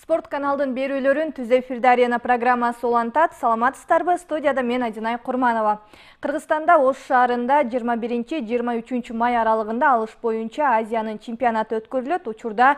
Спорт каналдын берүүлөрүн Түз эфирде арена программасы улантат. Саламатсыздарбы? Студияда мен Ажинай Курманова. Кыргызстанда Ош шаарында 21-23 май аралыгында алыш боюнча Азиянын чемпионаты өткөрүлөт. Учурда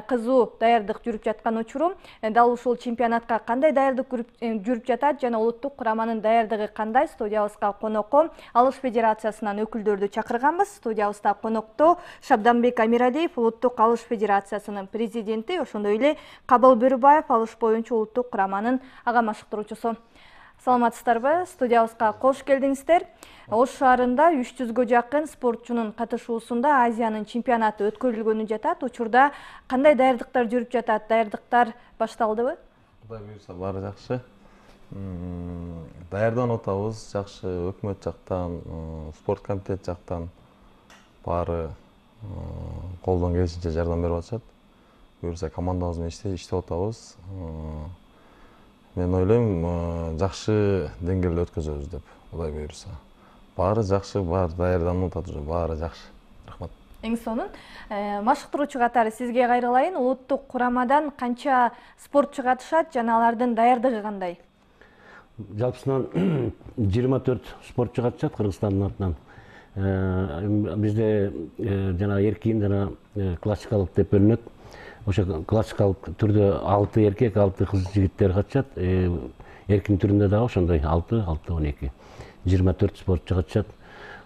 кызуу даярдык жүрүп жаткан учурум. Дал ушул чемпионатка кандай даярдык жүрүп жатат жана улуттук кураманын даярдыгы кандай? Студиябызга конокко Алыш федерациясынан өкүлдөрдү чакырганбыз. Студиябызда конокто Шабданбек Амиралиев, улуттук алыш федерациясынын президенти, ошондой эле Кабыл Бөрүбаев, алыш боюнча улуттук кураманын ага машыктыруучусу. Саламатсыздарбы? Студиябызга кош келдиңиздер. Ош шаарында 300гө жакын спортчунун катышуусунда Азиянын чемпионаты өткөрүлгөнү жатат. Учурда кандай даярдыктар жүрүп жатат? Даярдыктар башталдыбы? Кудай буйрса баары жакшы. Даярданып атабыз, жакшы. Өкмөт жактан, спорт комитет жактан баары колдон келишинче жардам берип атышат. Буюрса командабыз менен иштеп атабыз. Мен ойлойм, жакшы деңгээлде өткөзөбүз деп, Кудай буйрса. Баары жакшы, баары даярданып атат, баары жакшы. Рахмат. Эң сонун машыктыруучу катары сизге кайрылайын. Улуттук курамадан канча спортчу катышат жана алардын даярдыгы кандай? Жалпысынан 24 спортчу катышат Кыргызстандын атынан. Бизде жана эркин жана классикалык деп бөлүнөт. Ошо классикалык түрдө 6 эркек, 6 кыз жигиттер катышат. Эркин түрүндө дагы ошондой 6-12. 24 спортчу катышат.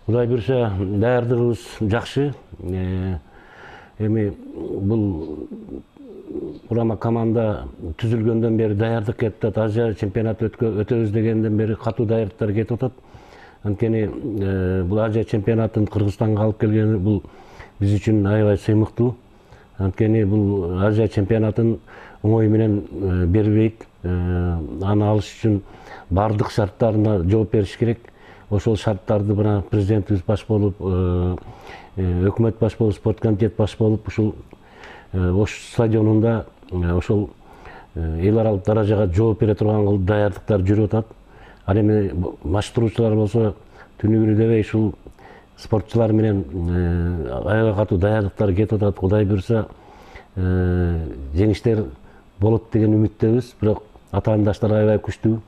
Кудай буйрса даярдыгыбыз жакшы. Эми бул курама команда түзүлгөндөн бери даярдык кетип атат. Азия чемпионаты өтөбүз дегенден бери катуу даярдыктар кетип атат. Анткени бул Азия чемпионатын Кыргызстанга алып келгени бул биз үчүн аябай сыймыктуу. Анткени бул Азия чемпионатын оңой менен бербейт. Аны алыш үчүн бардык шарттарына жооп бериш керек. Ошол шарттарды мына президентибиз баш болуп, өкмөт баш болуп, спорт комитет баш болуп, ушул Ош стадионунда ошол эл аралык даражага жооп бере турган даярдыктар жүрүп атат. Ал эми машыктыруучулар болсо түнү күнү дебей ушул спортчулар менен аябай катуу даярдыктар кетип атат. Кудай буйрса жеңиштер болот деген үмүттөбүз. Бирок атаандаштар аябай күчтүү.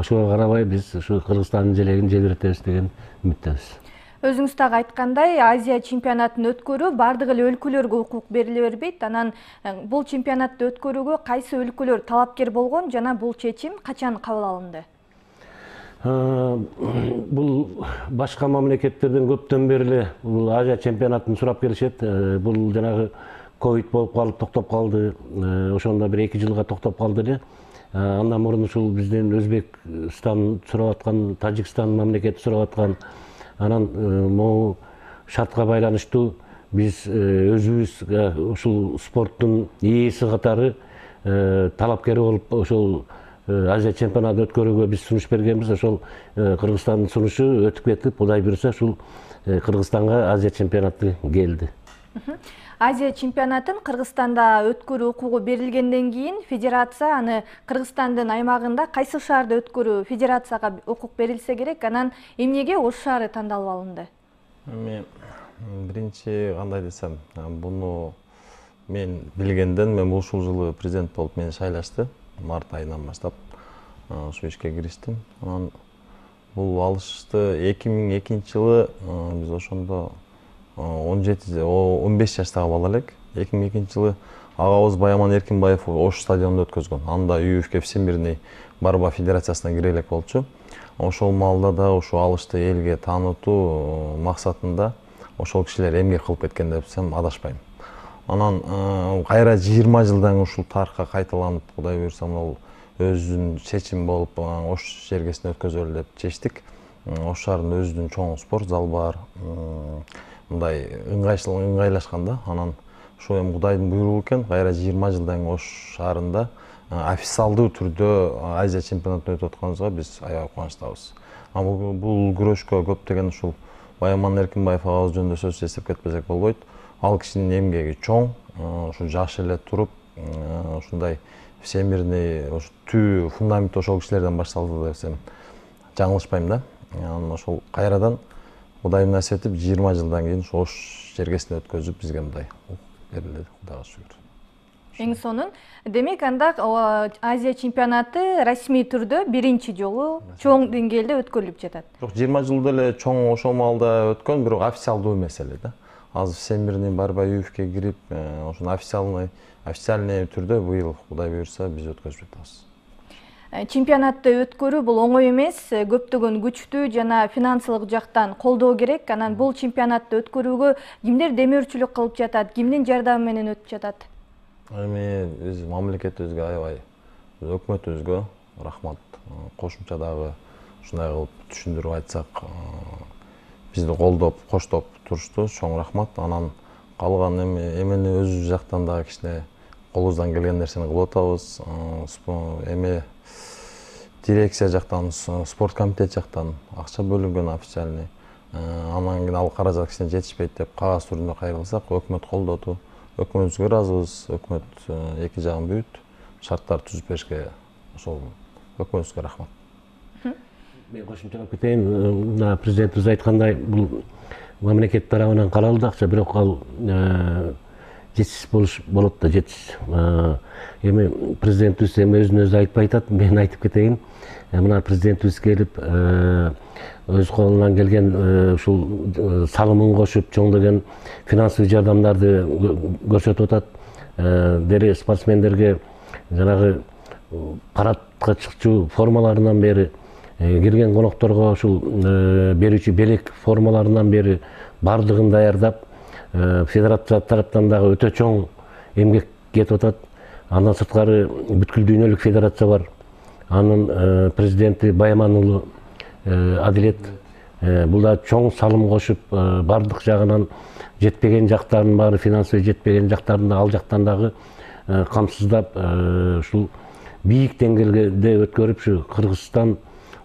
Ошого карабай биз ушу Кыргызстандын желегин желбиретебиз деген үмүттөбүз. Өзүңүз дагы айткандай, Азия чемпионатын өткөрүү бардык эле өлкөлөргө укук бериле бербейт. Анан бул чемпионатты өткөрүүгө кайсы өлкөлөр талапкер болгон жана бул чечим качан кабыл алынды? Бул башка мамлекеттерден көптөн бери эле бул Азия чемпионатын сурап келишет. Бул жанагы ковид болуп калып токтоп калды. Ошондо бир 2 жылга токтоп калды эле. Андан мурун ушул бизден Өзбекстан сурап аткан, Тажикстан мамлекети сурап аткан. Анан могу шартка байланыштуу биз өзүбүз ушул спорттун ээси катары талапкер болуп ошол Азия чемпионатын өткөрүүгө биз сунуш бергенбиз. Ошол Кыргызстандын сунушу өтүп кетип, Кудай буйрса ушул Кыргызстанга Азия чемпионаты келди. Азия чемпионатын Кыргызстанда өткөрүү укугу берилгенден кийин федерация аны Кыргызстандын аймагында кайсы шаарда өткөрүү федерацияга укук берилсе керек. Анан эмнеге Ош шаары тандалып алынды? Эми биринчи кандай десем, буну мен билгенден мен ушул жылы президент болуп мени шайлашты. Март айынан баштап ушу ишке кириштим. Анан бул алышты 2002 жылы биз ошондо 15 жаштагы бала элек. 2002 жылы агабыз Баяман Эркинбаев Ош стадионунда өткөзгөн. Анда ЮФК Всемирный борьба федерациясына кире элек болчу. Ошол маалда да ушу алышты элге таанытуу максатында ошол кишилер эмгек кылып кеткен депсем адашпайм. Анан кайра 20 жылдан ушул тарыхка кайталанып, Кудай буйрса могул өзүнүн чечим болуп, Ош жергесине өткөзөлү деп чечтик. Ош шаарында өзүнүн чоң спорт залы бар. Мындай ыңгайлашканда, анан ошо эми Кудайдын буйругу экен, кайра 20 жылдан Ош шаарында официалдуу түрдө Азия чемпионатын өтүп атканыбызга биз аябай кубанычтабыз. Бул күрөшкө көптөгөн ушул Баяман Эркинбаев агабыз жөнүндө сөз эстеп кетпесек болбойт. Ал кишинин эмгеги чоң, ушу жаш эле туруп, ушундай всемирный түү фундамент ошол кишилерден башталды десем жаңылышпайм да. Анан ошол кайрадан Кудай насип этип 20 жылдан кийин Ош жергесине өткөзүп бизге мындай берилди, Кудайга шүгүр. Эң сонун. Демек анда Азия чемпионаты расмий түрдө биринчи жолу чоң деңгээлде өткөрүлүп жатат. Жок, 20 жылда эле чоң ошол маалда өткөн, бирок официалдуу эмес эле да. Азыр Всемирный борьба ЮФК кирип, ошону официальный түрдө быйыл Кудай буйрса биз өткөзүп жатабыз. Чемпионатты өткөрүү бул оңой эмес, көптөгөн күчтүү жана финансылык жактан колдоо керек. Анан бул чемпионатты өткөрүүгө кимдер демөөрчүлүк кылып жатат, кимдин жардамы менен өтүп жатат? Эми биз мамлекетибизге аябай, өкмөтүбүзгө рахмат. Кошумча дагы ушундай кылып түшүндүрүп айтсак, бизди колдоп, коштоп турушту. Чоң рахмат. Анан калган эмени өзүбүз жактан дагы кичине колубуздан келген нерсени кылып атабыз. Эми дирекция жактан, спорт комитет жактан акча бөлүнгөн официальный. Анан кийин ал каражат кичине жетишпейт деп кагаз түрүндө кайрылсак, өкмөт колдоду. Өкмөтүбүзгө ыраазыбыз. Өкмөт эки жагын бүт шарттар түзүп беришке, ошол өкмөтүбүзгө рахмат. Мен кошумчалап кетейин. Мына президентибиз айткандай, бул мамлекет тарабынан каралды акча, бирок ал жетишсиз болот да, жетишсиз. Эми президентибиз эми өзүн өзү айтпай атат, мен айтып кетейин. Мына президентибиз келип, өз колунан келген ушул салымын кошуп, чоңдогон финансылык жардамдарды көрсөтүп атат. Дери спортсмендерге жанагы парадка чыкчу формаларынан бери, келген конокторго ушул берүүчү белек формаларынан бери бардыгын даярдап, федерация тараптан дагы өтө чоң эмгек кетип атат. Андан сырткары бүткүл дүйнөлүк федерация бар. Анын президенти Байман уулу Адилет бул да чоң салым кошуп, бардык жагынан жетпеген жактарын баары, финансылык жетпеген жактарын да ал жактан дагы камсыздап, ушул бийик деңгээлде өткөрүп, ушу Кыргызстан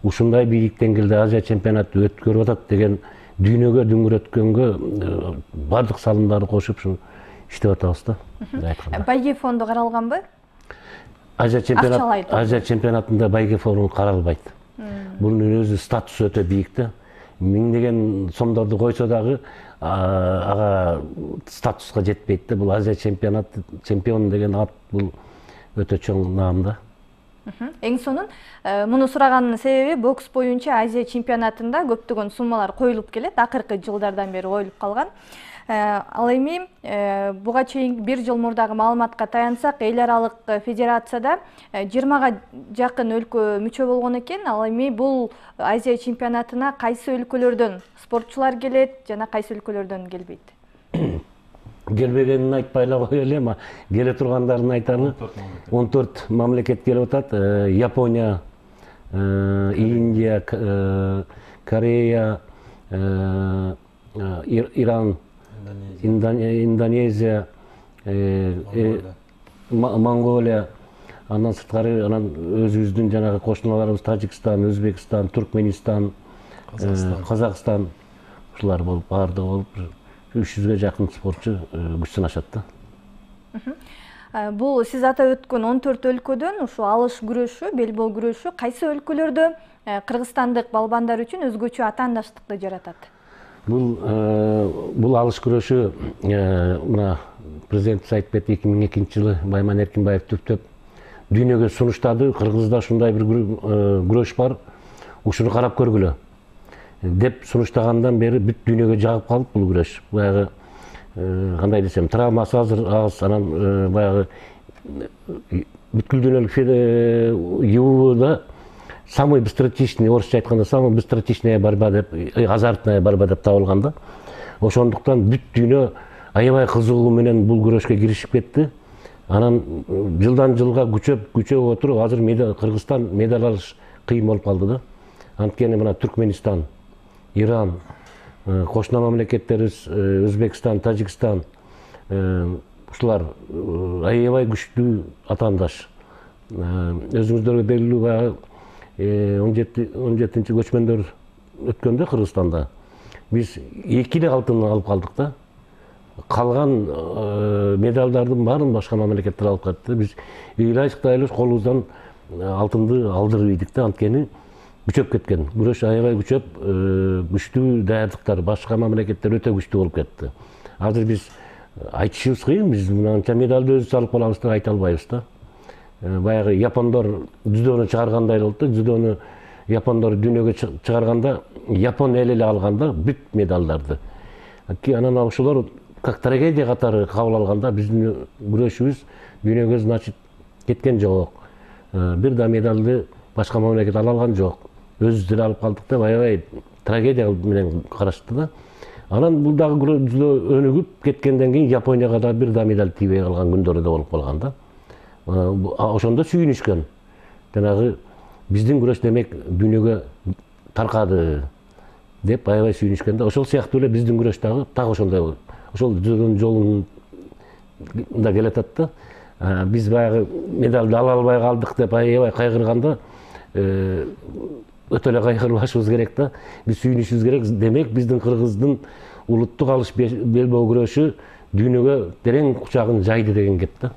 ушундай бийик деңгээлде Азия чемпионаты өткөрүп атат деген дүйнөгө дүңгүрөткөнгө бардык салымдарды кошуп ушу иштеп атабыз да. Байге фонду каралганбы? Азия чемпионатында байге фонду каралбайт. Бунун өзү статусу өтө бийик да. Миңдеген сомдорду койсо дагы ага статуска жетпейт да. Бул Азия чемпионаты, чемпион деген ат бул өтө чоң наам да. Эң сонун муну сураганын себеби бокс боюнча Азия чемпионатында көптөгөн суммалар коюлуп келет, акыркы жылдардан бери коюлуп калган. Ал эми буга чейин бир жыл мурдагы маалыматка таянсак, эл аралык федерацияда 20га жакын өлкө мүчө болгон экен. Ал эми бул Азия чемпионатына кайсы өлкөлөрдөн спортчулар келет жана кайсы өлкөлөрдөн келбейт? Келбегенин айтпай эле кое элем, келе тургандарын айталы. 14 мамлекет келип атат. Япония, Индия, Корея, Иран, Индонезия, Монголия, андан сырткары өзүбүздүн жанагы кошуналарыбыз Тажикстан, Өзбекстан, Туркменистан, Казакстан ушулар болуп, баардыгы болуп 300ге жакын спортчу күч сынашат да. Бул сиз атап өткөн 14 өлкөдөн ушу алыш күрөшү, белбол күрөшү кайсы өлкөлөрдө кыргызстандык балбандар үчүн өзгөчө атаандаштыкты жаратат? Бул алыш күрөшү мына президентибиз айтып кетти, 2002 жылы Байман Эркинбаев түптөп дүйнөгө сунуштады. Кыргызда ушундай бир күрөш бар, ушуну карап көргүлө деп сунуштагандан бери бүт дүйнөгө жагып калып бул күрөш. Баягы кандай десем, травмасы азыр аз, анан баягы бүткүл дүйнөлүк ЮУда самый быстротечный, орусча айтканда, самый быстротечная борьба деп, азартная борьба деп табылган да. Ошондуктан бүт дүйнө аябай кызыгуу менен бул күрөшкө киришип кетти. Анан жылдан жылга күчөп отуруп, азыр Кыргызстан медаль алыш кыйын болуп калды да. Анткени мына Түркменистан, Иран, кошуна мамлекеттерибиз Өзбекстан, Тажикстан ушулар аябай күчтүү атаандаш. Өзүңүздөргө белгилүү, баягы 17-чи көчмөндөр өткөндө Кыргызстанда биз 2 алтын алып калдык да. Калган медалдардын баарын башка мамлекеттер алып кетти. Биз ыйлайчыктай эле колубуздан алтынды алдырып ийдик да, анткени күчөп кеткен. Күрөш аябай күчөп, күчтүү даярдыктар, башка мамлекеттер өтө күчтүү болуп кетти. Азыр биз айтышыбыз кыйын, биз мынанча медалды өзүбүз алып калабыз деп айта албайбыз да. Баягы япондор дзюдону чыгаргандай болуп да, дзюдону япондор дүйнөгө чыгарганда, Япон эл эле алганда бүт медалдарды. Анан ошолор как трагедия катары кабыл алганда биздин күрөшүбүз дүйнөгө значит кеткен жок. Бир да медалды башка мамлекет ала алган жок. Өзүбүз деле алып калдык деп аябай трагедия менен карашты да. Анан бул дагы дзюдо өнүгүп кеткенден кийин Японияга да бир да медаль тийбей калган күндөрү да болуп калган да. Ошондо сүйүнүшкөн. Жанагы биздин күрөш демек дүйнөгө таркады деп аябай сүйүнүшкөн да. Ошол сыяктуу эле биздин күрөш дагы так ошондой. Ошол дзюдонун жолунда келатат да. Биз баягы медалды ала албай калдык деп аябай кайгырганда өтө эле кайгырбашыбыз керек да. Биз сүйүнүшүбүз керек. Демек биздин кыргыздын улуттук алыш белбөө күрөшү дүйнөгө терең кучагын жайды деген кеп да.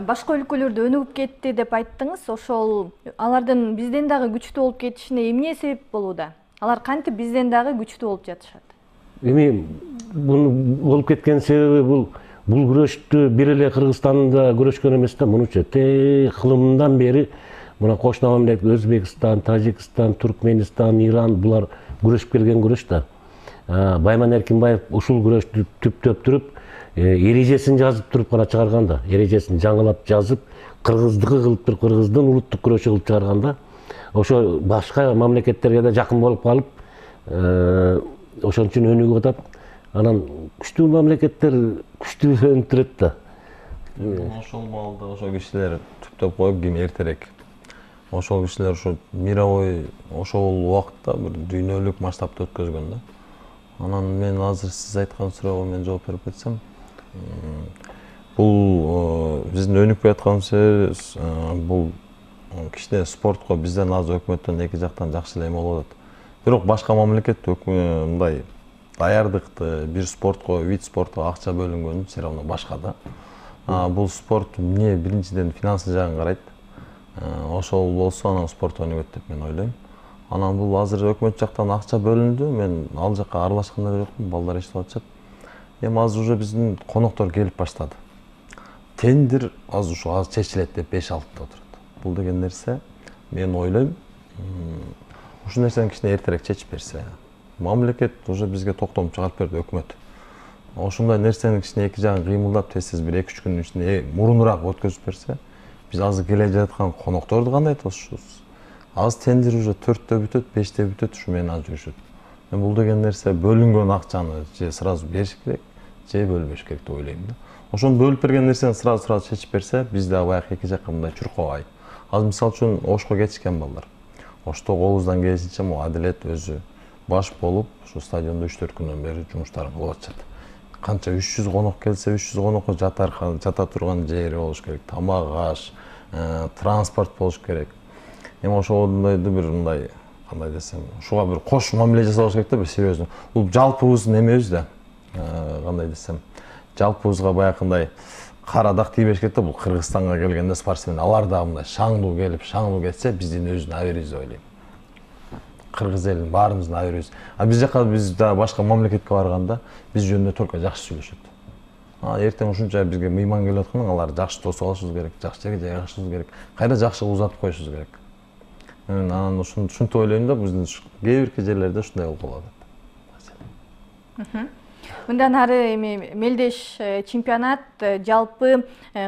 Башка өлкөлөрдө өнүгүп кетти деп айттыңыз. Ошол алардын бизден дагы күчтүү болуп кетишине эмне себеп болууда? Алар кантип бизден дагы күчтүү болуп жатышат? Эми бул болуп кеткен себеби бул күрөштү бир эле Кыргызстанда күрөшкөн эмес да, мунучу кылымдан бери мына кошуна мамлекет Өзбекстан, Тажикстан, Туркменистан, Иран булар күрөшүп келген күрөш да. Байман Эркинбаев ушул күрөштү түптөп туруп, эрежесин жазып туруп гана чыгарган да. Эрежесин жаңылап жазып, кыргыздыкы кылып туруп, кыргыздын улуттук күрөшү кылып чыгарган да. Ошо башка мамлекеттерге да жакын болуп калып, ошон үчүн өнүгүп атат. Анан күчтүү мамлекеттер күчтүү өнүктүрөт да. Ошол маалда ошол кишилер түптөп коюп ким эртерээк. Ошол кишилер ошо мировой ошол убакытта бир дүйнөлүк масштабта өткөзгөн да. Анан мен азыр сиз айткан суроого мен жооп берип кетсем, бул биздин өнүкпөй аткан себебибиз бул кичине спортко бизден азыр өкмөттөн эки жактан жакшы эле эме болуп атат. Бирок башка мамлекет мындай даярдыкты бир спортко, вид спортко акча бөлүнгөнүн все равно башка да. Бул спорт эмне биринчиден финансы жагын карайт. Ошол болсо анан спорт өнүгөт деп мен ойлойм. Анан бул азыр өкмөт жактан акча бөлүндү. Мен ал жакка аралашкан да жокмун, балдар иштеп атышат. Эми азыр уже биздин коноктор келип баштады. Тендер азыр ушу чечилет деп 5-6 отурат. Бул деген нерсе мен ойлойм, ушул нерсени кичине эртерээк чечип берсе. Мамлекет уже бизге токтом чыгарып берди, өкмөт. Ошондой нерсени кичине эки жагын кыймылдап тез бир 2-3 күндүн ичинде мурунураак өткөзүп берсе, биз азыр келе жаткан конокторду кандай тосушубуз? Азыр тендер уже 4-тө бүтөт, 5-те бүтөт, ушу менен азыр жүрүшөт. Мен бул деген нерсе бөлүнгөн акчаны же сразу бериш керек, же бөлбөш керек деп ойлойм да. Ошону бөлүп берген нерсени сразу чечип берсе, биз да баягы эки жакка мындай чуркабай. Азыр мисалы үчүн Ошко кетишкен балдар. Ошто колубуздан келишинче адилет өзү баш болуп, ушу стадиондо 3-4 күндөн бери жумуштарын кылып атышат. Канча 300 конок келсе, 300 конокко жата турган жери болуш керек, тамак аш, транспорт болуш керек. Эми ошондойду бир мындай, кандай десем, ушуга бир кош мамиле жасалыш керек да, бир серьезно. Бул жалпыбыздын эмебиз да, кандай десем, жалпыбызга баягындай кара дак тийбеш керек да. Бул Кыргызстанга келгенде спортсмен алар да мындай шаңдуу келип, шаңдуу кетсе, биздин өзүнүн аберибиз деп ойлойм. Кыргыз элинин баарыбыздын аберибиз. Биз жака биз да башка мамлекетке барганда биз жөнүндө только жакшы сүйлөшөт. Эртең ушунча бизге мыйман келип аткан, алар жакшы тосуп алышыбыз керек, жакшы жерге жайгашышыбыз керек, кайра жакшы узатып коюшубуз керек. Анан ушинтип ойлойм да, биздин кээ бирки жерлерде ушундай болуп калат. Мындан ары эми мелдеш чемпионат жалпы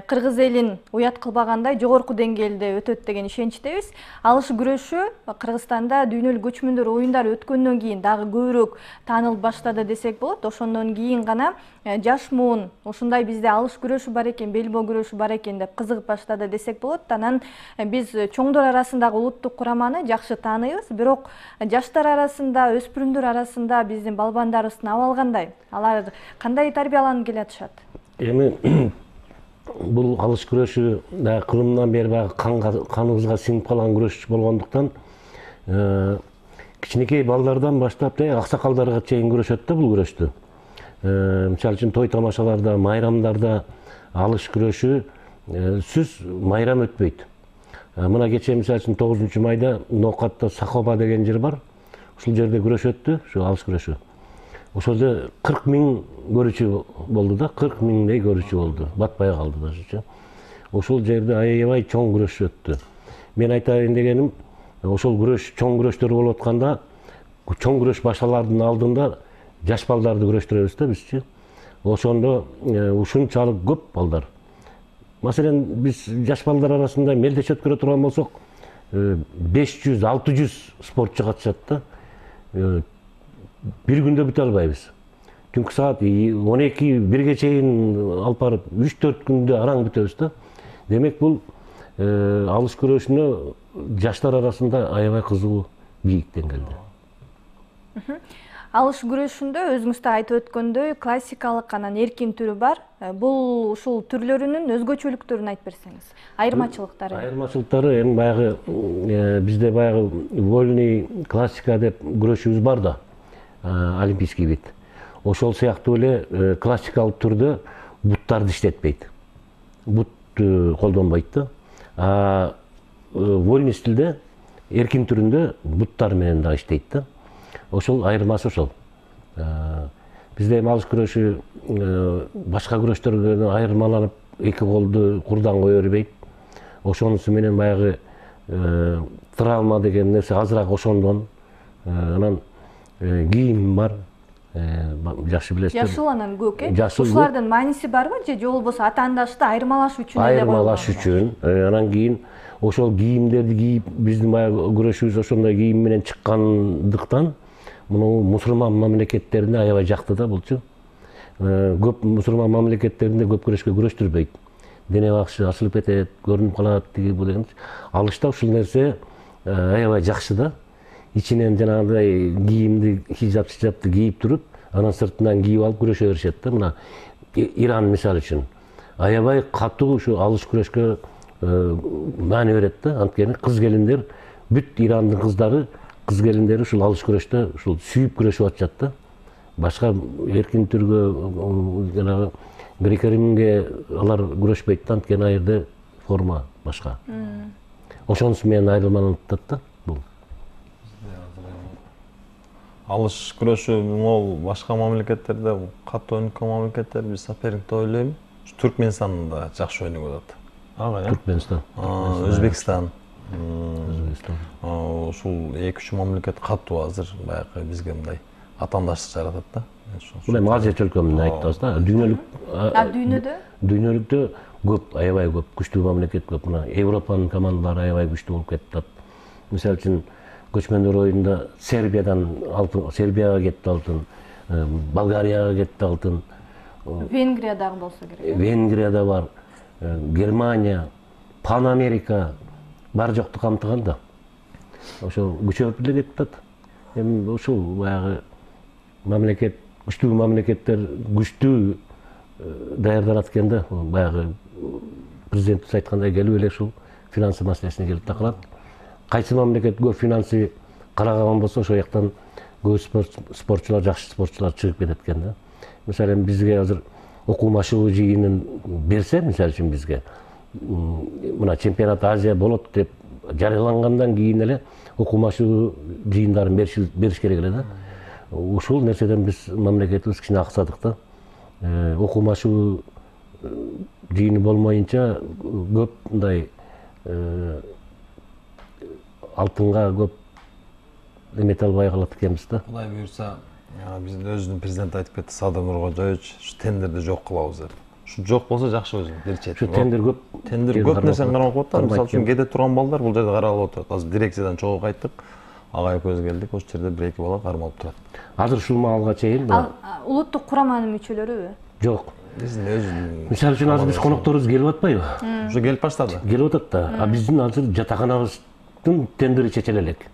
кыргыз элин уят кылбагандай жогорку деңгээлде өтөт деген ишеничтебиз. Алыш күрөшү Кыргызстанда дүйнөлүк көчмөндөр оюндары өткөндөн кийин дагы көбүрөөк таанылып баштады десек болот. Ошондон кийин гана жаш муун ушундай бизде алыш күрөшү бар экен, белбөө күрөшү бар экен деп кызыгып баштады десек болот. Анан биз чоңдор арасындагы улуттук кураманы жакшы тааныйбыз, бирок жаштар арасында, өспүрүмдөр арасында биздин балбандарыбыздын абалы кандай? Алар кандай тарбияланып келе атышат? Эми бул алыш күрөшү да кылымдан бери баягы каныбызга сиңип калган күрөш болгондуктан кичинекей балдардан баштап аксакалдарга чейин күрөшөт да бул күрөштү. Мисалы үчүн той тамашаларда, майрамдарда алыш күрөшү сүз майрам өтпөйт. Мына кечээ мисалы үчүн 9-майда Ноокатта Сахоба деген жер бар. Ушул жерде күрөш өттү, ушу алыш күрөшү. Ошолда 40 000 көрүүчү болду да, 40 000дей көрүүчү болду. Батпай калды дашычы. Ошол жерде аябай чоң күрөш өттү. Мен айтайын дегеним, ошол күрөш, чоң күрөштөр болуп атканда, чоң күрөш башталардын алдында жаш балдарды күрөштүрөбүз да бизчи. Ошондо ушунчалык көп балдар. Маселен, биз жаш балдар арасында мелдеш өткөрө турган болсок, 500-600 спортчу катышат да. Бир күндө бүтө албайбыз. Түнкү саат 12-1ге чейин алып барып 3-4 күндө араң бүтөбүз да. Демек бул алыш күрөшүнө жаштар арасында аябай кызуу бийиктен келди. Алыш күрөшүндө өзүңүз да айтып өткөндөй классикалык анан эркин түрү бар. Бул ушул түрлөрүнүн өзгөчөлүктөрүн айтып берсеңиз. Айырмачылыктары. Айырмачылыктары эми баягы бизде баягы вольный классика деп күрөшүбүз бар да. Олимпийский вид. Ошол сыяктуу эле классикалык түрдө буттарды иштетпейт. Бут колдонбойт да. Вольный стилде эркин түрүндө буттар менен да иштейт да. Ошол айырмасы ошол. Бизде эми алыш күрөшү башка күрөштөрдөн айырмаланып, эки колду курдан кое бербейт. Ошонусу менен баягы травма деген нерсе азыраак ошондон. Анан кийим бар. Жакшы билесиздер. Жашыл анан көк, Жашыл ушулардын мааниси барбы же болбосо атаандашты айырмалаш үчүн эле айырмалаш үчүн. Анан кийин ошол кийимдерди кийип, биздин баягы күрөшүбүз ошондой кийим менен чыккандыктан муну мусулман мамлекеттерине аябай жакты да булчу. Көп мусулман мамлекеттеринде көп күрөшкө күрөштүрбөйт. Дене бакшы ачылып кетет, көрүнүп калат бу деген. Алышта ушул нерсе аябай жакшы да. Ичинен жанагындай кийимди, хижапты кийип туруп, анан сыртынан кийип алып күрөшө беришет да. Мына Иран мисалы үчүн аябай катуу ушу алыш күрөшкө маани берет да. Анткени кыз келиндер, бүт Ирандын кыздары, кыз келиндери ушул алыш күрөштө ушул сүйүп күрөшүп атышат да. Башка эркин түргө, жанагы греко-римге алар күрөшпөйт да, анткени ал жерде форма башка. Ошонусу менен айырмаланып атат да бул. Алыш күрөшү могул башка мамлекеттерде катуу өнүккөн мамлекеттер биз соперникте ойлойм. Түркменстанда жакшы өнүгүп атат. Түркменстан. Өзбекстан. Ушул 2-3 мамлекет катуу азыр баягы бизге мындай атаандаштык жаратат да. Бул эми Азия чөлкөмүндө айтабыз да. Дүйнөдө? Дүйнөлүктө көп, аябай көп, күчтүү мамлекет көп. Мына Европанын командалары аябай күчтүү болуп кетти. Мисалы үчүн көчмөндөр оюнда Сербиядан алтын, Сербияга кетти алтын, Болгарияга кетти алтын. Венгриядагы болсо керек. Венгрияда бар, Германия, Пан Америка бар жокту камтыган да. Ошол күчөп эле кетип атат. Эми ушул баягы мамлекет, күчтүү мамлекеттер күчтүү даярданат экен да. Баягы президентибиз айткандай келип эле ушул финансы маселесине келип такалат. Кайсы мамлекет көп финансы караган болсо, ошол жактан көп спортчулар, жакшы спортчулар чыгып кетет экен да. Мисалы бизге азыр окуу машыгуу жыйынын берсе, мисалы үчүн бизге мына чемпионат Азия болот деп жарыялангандан кийин эле окуу машыгуу жыйындарын бериш керек эле да. Ушул нерседен биз мамлекетибиз кичине аксадык да. Окуу машыгуу жыйыны болмоюнча көп мындай алтынга көп эмете албай калат экенбиз да. Кудай буйрса, биздин өзүнүн президенти айтып кетти, Садыр Нуркожоевич, ушу тендерди жок кылабыз деп. Ушу жок болсо жакшы өзү берчет. Ушу тендер көп. Тендер көп нерсени карап атат. Мисалы үчүн кете турган балдар бул жерде каралып отурат. Азыр дирекциядан чогуу кайттык. Ага экөөбүз келдик, ошол жерде 1-2 бала кармалып турат. Азыр ушул маалга чейин улуттук кураманын мүчөлөрүбү? Жок. Биздин өзүнүн. Мисалы үчүн азыр биз конокторубуз келип атпайбы? Уже келип баштады. Келип атат да. А биздин азыр жатаканабыздын тендери чечиле элек.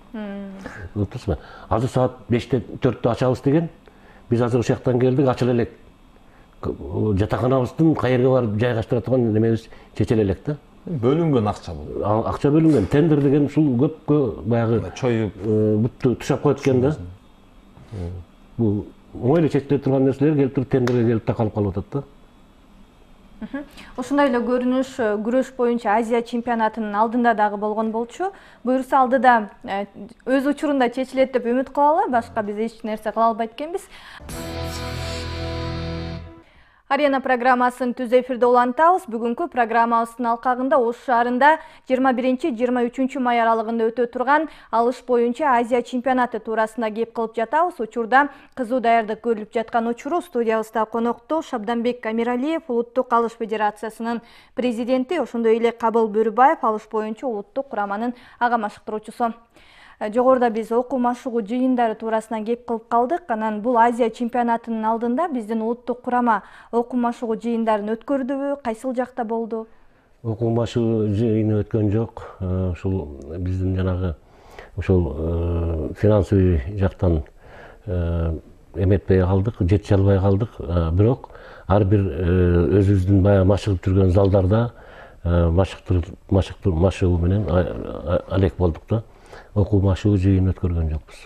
Уктусузбу? Азыр саат 5-те 4-тө ачабыз деген, биз азыр ошол жактан келдик, ачыла элек. Жатаканабыздын каерге барып жайгаштыра турган немебиз чечиле элек да. Бөлүнгөн акча бул. Акча бөлүнгөн. Тендер деген ушул көпкө баягы чоюп, бутту тушап коет экен да. Бул оңой эле чечиле турган нерселер келип туруп тендерге келип такалып калып атат да. Ушундай эле көрүнүш күрөш боюнча Азия чемпионатынын алдында дагы болгон болчу. Буюрса алдыда өз учурунда чечилет деп үмүт кылалы. Башка биз эч нерсе кыла албайт экенбиз. Арена программасын түз эфирде улантабыз. Бүгүнкү программабыздын алкагында Ош шаарында 21-23 май аралыгында өтө турган алыш боюнча Азия чемпионаты туурасында кеп кылып жатабыз. Учурда кызуу даярдык көрүлүп жаткан учуру студиябызда конокто Шабданбек Амиралиев, Улуттук алыш федерациясынын президенти, ошондой эле Кабыл Бөрүбаев, алыш боюнча улуттук кураманын ага машыктыруучусу. Жогоруда биз окуу машыгуу жыйындары туурасынан кеп кылып калдык. Анан бул Азия чемпионатынын алдында биздин улуттук курама окуу машыгуу жыйындарын өткөрдүбү? Кайсыл жакта болду? Окуу машыгуу жыйыны өткөн жок. Ушул биздин жанагы ушул финансовый жактан эметпей калдык, жете албай калдык. Бирок ар бир өзүбүздүн баягы машыгып жүргөн залдарда машыгуу менен алек болдук да. Окуу машыгуу жыйын өткөргөн жокпуз.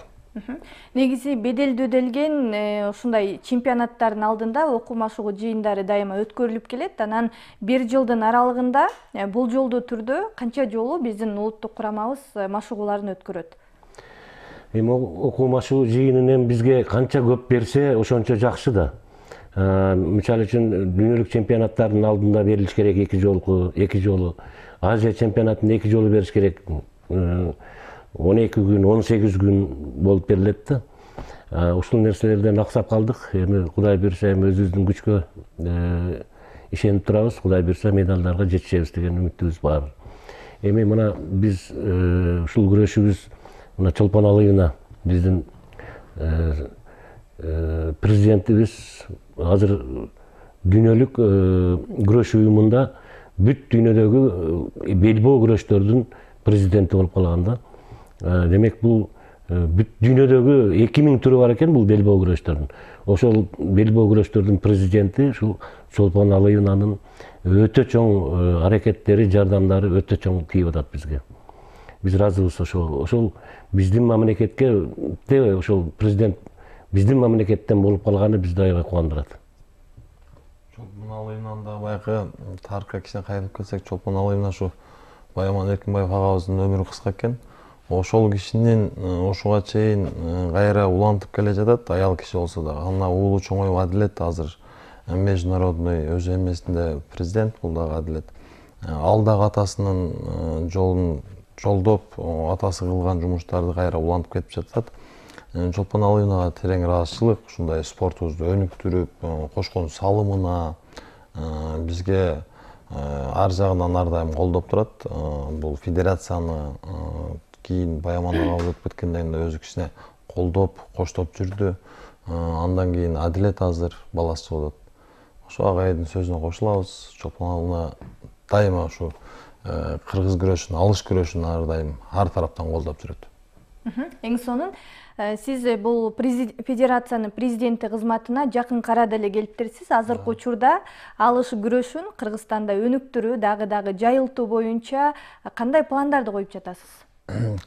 Негизи беделдүү делген ушундай чемпионаттардын алдында окуу машыгуу жыйындары дайыма өткөрүлүп келет. Анан бир жылдын аралыгында бул жолдуу түрдө канча жолу биздин улуттук курамабыз машыгууларын өткөрөт? Эми окуу машыгуу жыйынын бизге канча көп берсе, ошончо жакшы да. Мисалы үчүн дүйнөлүк чемпионаттардын алдында берилиш керек 2 жолу. Азия чемпионатын 2 жолу бериш керек. 12 күн, 18 күн болуп берилет да. Ушул нерселерден аксап калдык. Эми Кудай буйрса, өзүбүздүн күчкө ишенип турабыз. Кудай буйрса медалдарга жетишебиз деген үмүтүбүз бар. Эми мына биз ушул күрөшүбүз мына Чолпон Алыевна биздин президентибиз азыр дүйнөлүк күрөш уюмунда бүт дүйнөдөгү белбоо күрөштөрдүн президенти болуп калган да. Демек бул бүт дүйнөдөгү 2000 түрү бар экен бул белбоо күрөштөрдүн. Ошол белбоо күрөштөрдүн президенти ушул Чолпон Алыевнанын өтө чоң аракеттери, жардамдары өтө чоң тийип атат бизге. Биз разыбыз ошол биздин мамлекетке ошол президент биздин мамлекеттен болуп калганы бизди аябай кубандырат. Чолпон Алыевнаны да баягы тарыхка кичине кайрылып келсек, Чолпон Алыевна ушу Байаман Эркинбаев агабыздын өмүрү кыска экен. Ошол кишинин ушуга чейин кайра улантып келе жатат, аял киши болсо да. Ана уулу чоңоюп Адилет азыр международный өз эмесинде президент, бул дагы Адилет. Ал дагы атасынын жолун жолдоп, атасы кылган жумуштарды кайра улантып кетип жатат. Чолпон Алыевнага терең ыраазычылык, ушундай спортубузду өнүктүрүп, кошкон салымына бизге ар жагынан ар дайым колдоп турат. Бул федерацияны кийин Байаман агабыз өтүп кеткенден кийин өзү кичине колдоп, коштоп жүрдү. Андан кийин Адилет азыр баласы болот. Ошо агайдын сөзүнө кошулабыз. Чолпон Алыевна дайыма ушу кыргыз күрөшүн, алыш күрөшүн ар дайым ар тараптан колдоп жүрөт. Эң сонун сиз бул федерациянын президенти кызматына жакын арада эле келиптирсиз. Азыркы учурда алыш күрөшүн Кыргызстанда өнүктүрүү, дагы жайылтуу боюнча кандай пландарды коюп жатасыз?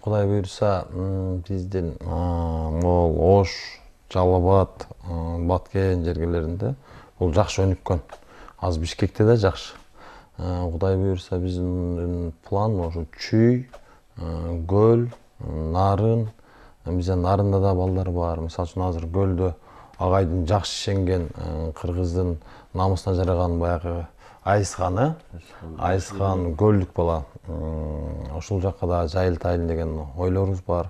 Кудай буйрса, биздин Ош, Жалал Абад, Баткен жергелеринде бул жакшы өнүккөн. Азыр Бишкекте да жакшы. Кудай буйрса биздин план ошо Чүй, Көл, Нарын, биздин Нарында да балдар бар. Мисалы үчүн азыр Көлдө агайдын жакшы ишенген кыргыздын намысына жараган баягы Айсхан Көлдүк бала. Ошол жакка да жайылтайын деген ойлорубуз бар.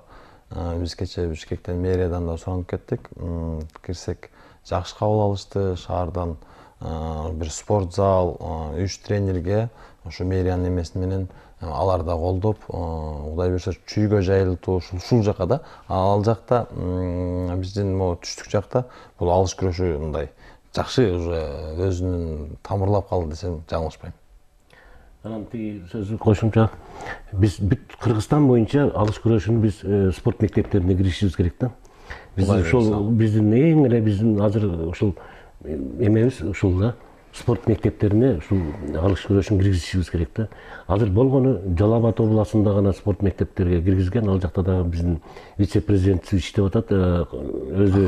Биз кече Бишкектен мэриядан да суранып кеттик. Кирсек жакшы кабыл алышты. Шаардан бир спорт зал, 3 тренерге ошо мэриянын эмеси менен алар да колдоп, Кудай буйрса Чүйгө жайылтуу ушул жакка да. Ал жакта биздин түштүк жакта бул алыш күрөшү мындай жакшы уже өзүнүн тамырлап калды десем жаңылышпайм. Анан тиги сөзү кошумча, биз бүт Кыргызстан боюнча алыш күрөшүн биз спорт мектептерине киришибиз керек да. Биз ушул биздин эң эле биздин азыр ушул эмебиз ушул да. Спорт мектептерине ушул алыш күрөшүн киргизишибиз керек да. Азыр болгону Жалал Абад областында гана спорт мектептерге киргизген. Ал жакта да биздин вице-президент иштеп атат. Өзү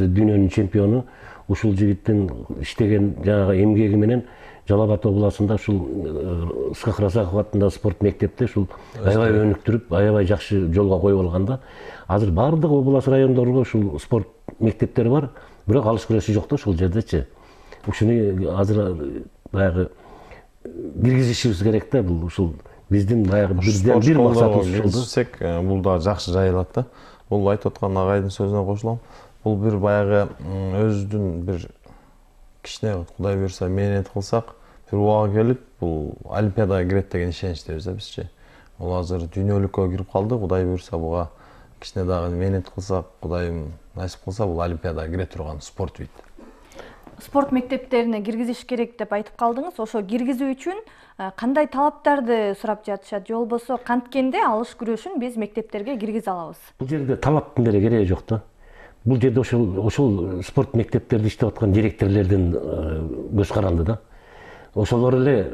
дүйнөнүн чемпиону. ушул жигиттин иштеген жанагы эмгеги менен Жалал Абад областында ушул Ысқақ Расақов атындагы спорт мектепте ушул аябай өнүктүрүп, аябай жакшы жолго коюп алганда, азыр баардык область райондорго ушул спорт мектептери бар, бирок алыш күрөшү жок да ушул жердечи. Ушуну азыр баягы киргизишибиз керек да, бул ушул биздин баягы бир максатыбыз киргизсек, бул да жакшы жайылат да. Бул айтып аткан агайдын сөзүнө кошулам. Бул бир баягы өзүдүн бир кичине Кудай буйрса мээнет кылсак, бир убага келип, бул олимпиадага кирет деген ишеничтебиз да бизчи. Бул азыр дүйнөлүккө кирип калды, Кудай буйрса буга кичине дагы мээнет кылсак, Кудайым насип кылса, бул олимпиадага кире турган спорт бит. Спорт мектептерине киргизиш керек деп айтып калдыңыз. Ошо киргизүү үчүн кандай талаптарды сурап жатышат, же болбосо канткенде алыш күрөшүн биз мектептерге киргизе алабыз? Бул жерде талаптын деле кереги жок да. Бул жерде ошол спорт мектептерде иштеп аткан директорлордун көз каранды да. Ошолор эле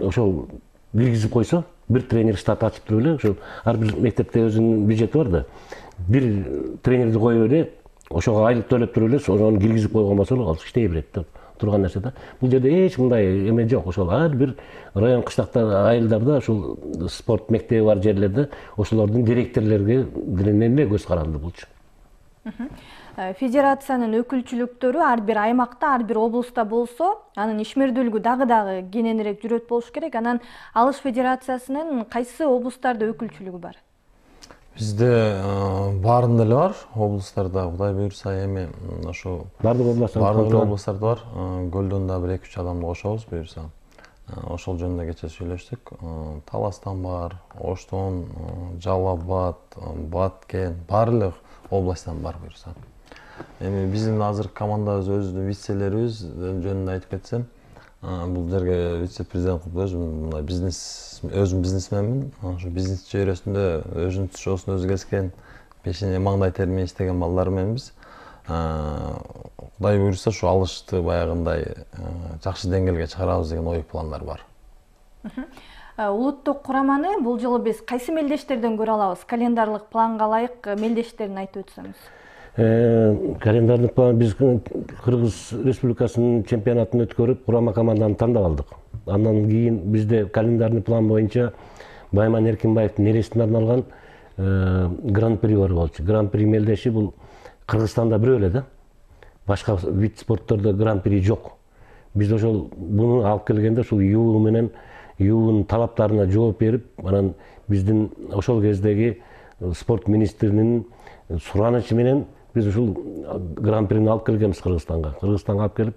ошол киргизип койсо, бир тренер штат ачып туруп эле, ошол ар бир мектепте өзүнүн бюджети бар да. Бир тренерди коюп эле, ошого айлык төлөп туруп эле, ошону киргизип койгон болсо, ал иштей берет да. Турган нерсе да. Бул жерде эч мындай эме жок. Ошол ар бир район кыштакта, айылдарда ушул спорт мектеби бар жерлерде ошолордун директорлорго эле көз каранды булчу. Федерациянын өкүлчүлүктөрү ар бир аймакта, ар бир облустта болсо, анын ишмердүүлүгү дагы кененирээк жүрөт болуш керек. Анан алыш федерациясынын кайсы облустарда өкүлчүлүгү бар? Бизде баарында эле бар, облустарда Кудай буйрса эми ошо Бардык областтарда бар. Көлдөн да бир 2-3 адамды кошобуз буйрса. Ошол жөнүндө кечээ сүйлөштүк. Таластан бар, Оштон, Жалал Абад, Баткен, баардык областтан бар буйрса. Эми биздин азыр командабыз өзүнүн вицелерибиз жөнүндө айтып кетсем, бул жерге вице-президент кылып өзүм бизнесменмин. Ошо бизнес чөйрөсүндө өзүнүн чоосун өзү кескен, пешине маңдай тери менен иштеген балдар менен биз Кудай буйрса ушу алышты баягындай жакшы деңгээлге чыгарабыз деген ой пландар бар. Улуттук кураманы бул жолу биз кайсы мелдештерден көрө алабыз? Календарлык планга ылайык мелдештерин айтып өтсөңүз. Календарлык план биз Кыргыз Республикасынын чемпионатын өткөрүп, курама команданы тандап алдык. Андан кийин бизде календарный план боюнча Байман Эркинбаевдин нересине арналган гран-при бар болчу. Гран-при мелдеши бул Кыргызстанда бирөө эле да. Башка вид спорттордо гран-при жок. Биз ошол буну алып келгенде ушул ЮУ менен ЮУнун талаптарына жооп берип, анан биздин ошол кездеги спорт министринин суранычы менен биз ушул гран-прини алып келгенбиз Кыргызстанга. Кыргызстанга алып келип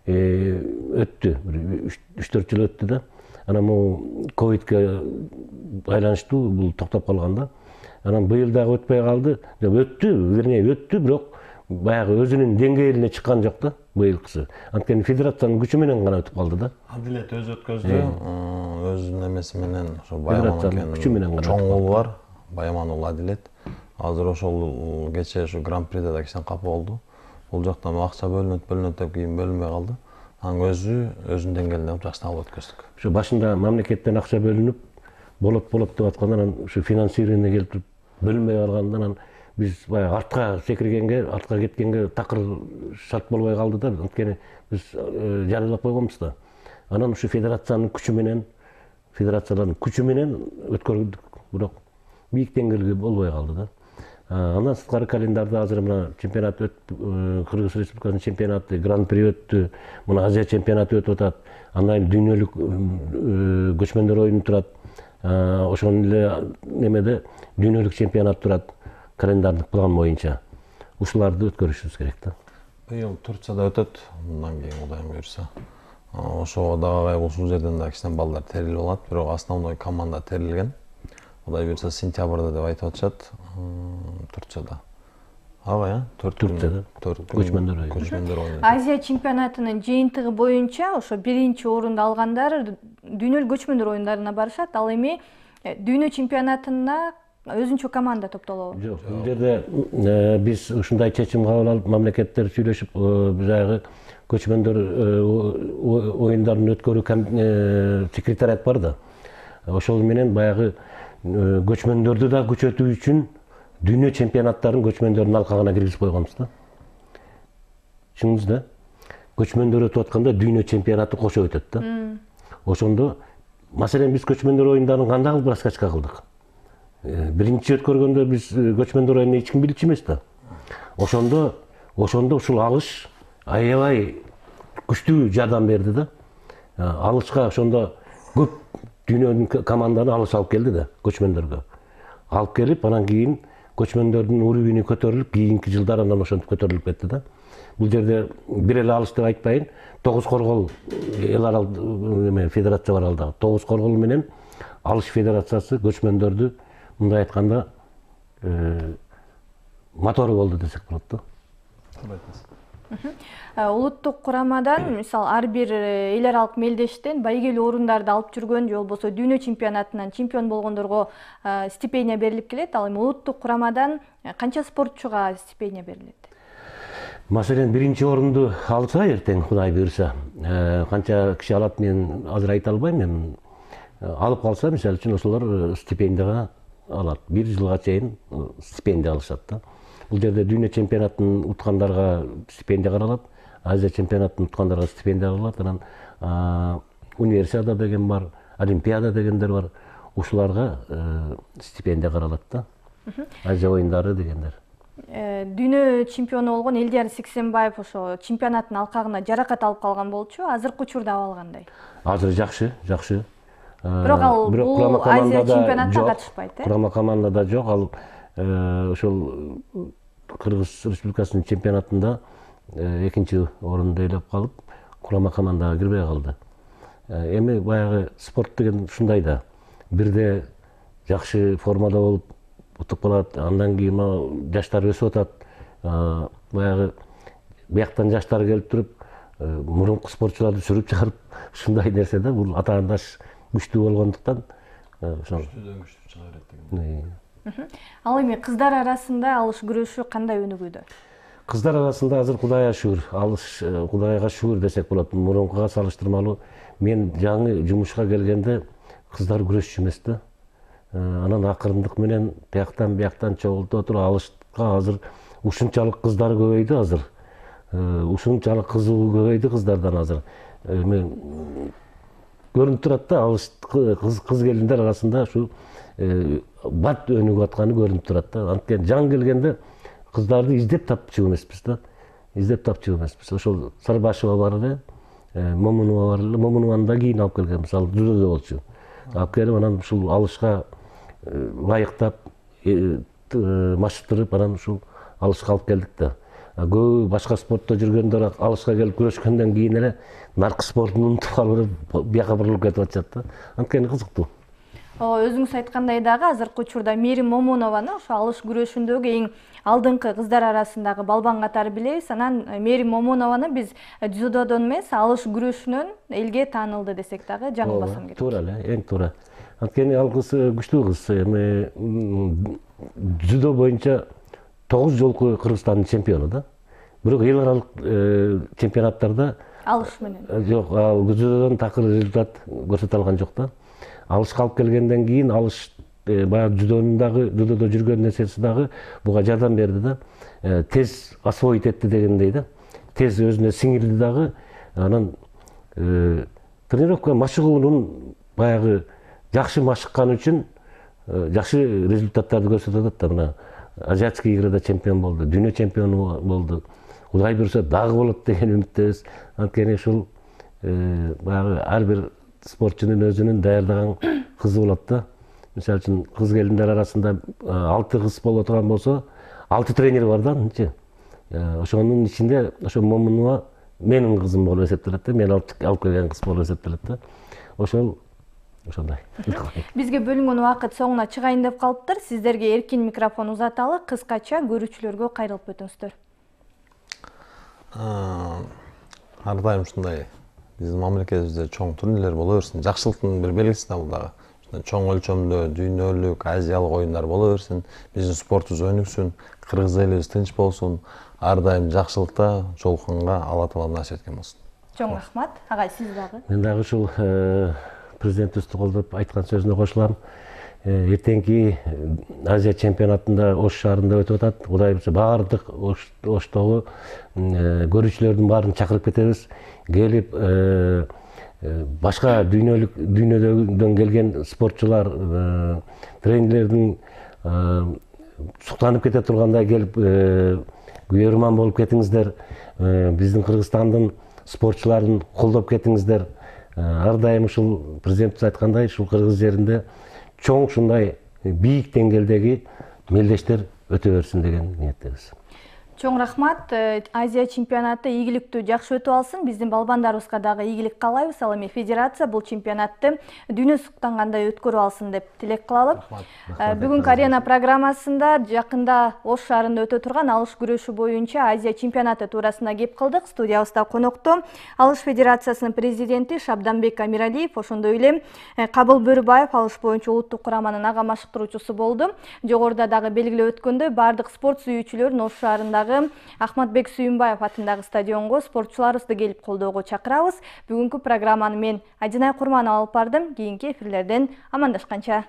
өттү. 3-4 жыл өттү да. Анан могу ковидке байланыштуу бул токтоп калган да. Анан быйыл дагы өтпөй калды. Өттү, бирок баягы өзүнүн деңгээлине чыккан жок да быйылкысы. Анткени федерациянын күчү менен гана өтүп калды да. Адилет өзү өткөздү. Өзүнүн эмеси менен ошо Байман чоң уулу бар. Байман уулу Адилет. Азыр ошол кечээ ушу гран-придө да кичине капа болду. Бул жактан акча бөлүнөт деп кийин бөлүнбөй калды. Анан өзүнүн деңгээлинде жакшы алып өткөздүк. Ушу башында мамлекеттен акча бөлүнүп, болот деп аткандан анан ушу финансирование келип бөлүнбөй калгандан анан биз баягы артка секиргенге, артка кеткенге такыр шарт болбой калды да. Анткени биз жарыйлап койгонбуз да. Анан ушу федерациялардын күчү менен өткөрдүк, бирок бийик деңгээлге болбой калды да. Андан сырткары календарда азыр мына чемпионат Кыргыз Республикасынын чемпионаты, гран-при өттү, мына Азия чемпионаты өтүп атат. Андан дүйнөлүк көчмөндөр оюну турат. Ошон эле немеде дүйнөлүк чемпионат турат календарлык план боюнча. Ушуларды өткөрүшүбүз керек да. Быйыл Турцияда өтөт, мындан кийин Кудайым буйрса. Ошого дагы ушул жерден да кичине балдар терилип алат, бирок основной команда терилген. Кудай буйрса сентябрда деп айтып атышат Турцияда. Аба, Турцияда. Көчмөндөр ойнойт. Азия чемпионатынын жыйынтыгы боюнча ошо биринчи орунду алгандар дүйнөлүк көчмөндөр оюндарына барышат. Ал эми дүйнө чемпионатына өзүнчө команда топтолобу? Жок, бул жерде биз ушундай чечим кабыл алып, мамлекеттер сүйлөшүп, баягы көчмөндөр оюндарын өткөрүү секретариат бар да. Ошол менен баягы көчмөндөрдү да күчөтүү үчүн дүйнө чемпионаттарын көчмөндөрдүн алкагына киргизип койгонбуз да. Чыңыз да. көчмөндөр өтүп атканда дүйнө чемпионаты кошо өтөт да. Ошондо маселен биз көчмөндөр оюндарын кандай кылып раскачка кылдык. Биринчи өткөргөндө биз көчмөндөр оюнун эч ким билчү эмес да. Ошондо ушул алыш аябай күчтүү жардам берди да. Алышка ошондо көп дүйнөнүн команданы алыш алып келди да көчмөндөргө. Алып келип, анан кийин көчмөндөрдүн уровени көтөрүлүп, кийинки жылдары андан ошентип көтөрүлүп кетти да. Бул жерде бир эле алыш деп айтпайын, тогуз коргол эл аралык федерация бар алда. Тогуз коргол менен алыш федерациясы көчмөндөрдү мындай айтканда мотору болду десек болот да. Улуттук курамадан мисал ар бир эл аралык мелдештен байгелүү орундарды алып жүргөн же болбосо дүйнө чемпионатынан чемпион болгондорго стипендия берилип келет. Ал эми улуттук курамадан канча спортчуга стипендия берилет? Маселен, биринчи орунду алса эртең Кудай буйруса, канча киши алат мен азыр айта албайм. Мен алып калса, мисалы үчүн ошолор стипендияга алат. Бир жылга чейин стипендия алышат да. Бул жерде дүйнө чемпионатын уткандарга стипендия каралат, Азия чемпионатын уткандарга стипендия каралат, анан универсиада деген бар, олимпиада дегендер бар. Ушуларга стипендия каралат да. Азия оюндары дегендер. Дүйнө чемпиону болгон Элдияр Сексенбаев ошо чемпионаттын алкагына жаракат алып калган болчу. Азыркы учурда абалы кандай? Азыр жакшы. Бирок ал бул Азия чемпионатына катышпайт, Курама командада жок. Ал ошол Кыргыз Республикасынын чемпионатында экинчи орунду ээлеп калып, курама командага кирбей калды. Эми баягы спорт деген ушундай да. Бирде жакшы формада болуп утуп калат, андан кийин жаштар өсүп атат. Баягы бияктан жаштар келип туруп, мурунку спортчуларды сүрүп чыгарып, ушундай нерсе да. Бул атаандаш күчтүү болгондуктан ошол күчтүү чыгарат деген. Ал эми кыздар арасында алыш күрөшү кандай өнүгүүдө? Кыздар арасында азыр Кудайга шүгүр, алыш Кудайга шүгүр десек болот. Мурункуга салыштырмалуу мен жаңы жумушка келгенде кыздар күрөшчү эмес да. Анан акырындык менен бияктан чогултуп туруп алышка азыр ушунчалык кыздар көбөйдү азыр. Ушунчалык кызыгуу көбөйдү кыздардан азыр. Көрүнүп турат да, алыш кыз келиндер арасында ушу бат өнүгүп атканы көрүнүп турат да. Анткени жаңы келгенде кыздарды издеп тапчу эмеспиз да. Ошол Сарбашева бар эле, Момунова бар эле. Момунованы да кийин алып келгенбиз. Ал жүзөдө болчу. Алып келип анан ушул алышка ылайыктап, маштырып, анан ушул алышка алып келдик да. Көбү башка спортто жүргөндөр алышка келип күрөшкөндөн кийин эле наркы спортун унутуп калып, бияка бурулуп кетип атышат да. Анткени кызыктуу. Өзүңүз айткандай дагы азыркы учурда Мерим Момунованы ошо алыш күрөшүндөгү эң алдыңкы кыздар арасындагы балбан катары билебиз. Анан Мерим Момунованы биз дзюдодон эмес, алыш күрөшүнөн элге таанылды десек дагы жаңылбасам керек. Туура эле, эң туура. Анткени ал кыз күчтүү кыз. Эми дзюдо боюнча 9 жолку Кыргызстандын чемпиону да. Бирок эл аралык чемпионаттарда алыш менен жок, ал дзюдодон такыр результат көрсөтө алган жок да. Алышка алып келгенден кийин алыш баягы дзюдодо жүргөн нерсеси дагы буга жардам берди да. Тез освоить этти дегендей да. Тез өзүнө сиңирди дагы. Анан тренировка машыгуунун баягы жакшы машыккан үчүн жакшы результаттарды көрсөтүп атат да. Мына Азиатский играда чемпион болду, дүйнө чемпиону болду. Кудай буйруса дагы болот деген үмүттөбүз. Анткени ушул баягы ар бир спортчунун өзүнүн даярдаган кызы болот да. Мисалы үчүн кыз келиндер арасында 6 кыз боло турган болсо, 6 тренер бар да, анчы. Ошонун ичинде ошо Момунова менин кызым болуп эсептелет да, мен алып келген кыз болуп эсептелет да. Ошондой. Бизге бөлүнгөн убакыт соңуна чыгайын деп калыптыр. Сиздерге эркин микрофон узаталы, кыскача көрүүчүлөргө кайрылып өтүңүздөр. Ар дайым ушундай биздин мамлекетибизде чоң турнирлер боло берсин. Жакшылыктын бир белгиси да бул дагы. Чоң өлчөмдө дүйнөлүк, азиялык оюндар боло берсин. Биздин спортубуз өнүксүн, кыргыз элибиз тынч болсун. Ар дайым жакшылыкта, жолукканга Алла Таала насип эткен болсун. Чоң рахмат. Агай, сиз дагы? Мен дагы ушул президентибизди колдоп айткан сөзүнө кошулам. эртеңки Азия чемпионатында Ош шаарында өтүп атат. Кудай буюрса баардык Оштогу көрүүчүлөрдүн баарын чакырып кетебиз. Келип башка дүйнөдөн келген спортчулар, тренерлердин суктанып кете тургандай келип күйөрман болуп кетиңиздер. Биздин Кыргызстандын спортчуларын колдоп кетиңиздер. Ар дайым ушул президентибиз айткандай, ушул Кыргыз жеринде чоң ушундай бийик деңгээлдеги мелдештер өтө берсин деген ниеттебиз. Чоң рахмат. Азия чемпионаты ийгиликтүү жакшы өтүп алсын. Биздин балбандарыбызга дагы ийгилик каалайбыз. Ал эми федерация бул чемпионатты дүйнө суктангандай өткөрүп алсын деп тилек кылалы. Бүгүнкү арена программасында жакында Ош шаарында өтө турган алыш күрөшү боюнча Азия чемпионаты туурасында кеп кылдык. Студиябызда конокто Алыш федерациясынын президенти Шабданбек Амиралиев, ошондой эле Кабыл Бөрүбаев алыш боюнча улуттук кураманын ага машыктыруучусу болду. Жогоруда дагы белгилеп өткөндөй, бардык спорт сүйүүчүлөрүн Ош шаарындагы Ахматбек Сүйүнбаев атындагы стадионго спортчуларыбызды келип колдоого чакырабыз. Бүгүнкү программаны мен Адинай Курманова алып бардым. Кийинки эфирлерден амандашканча.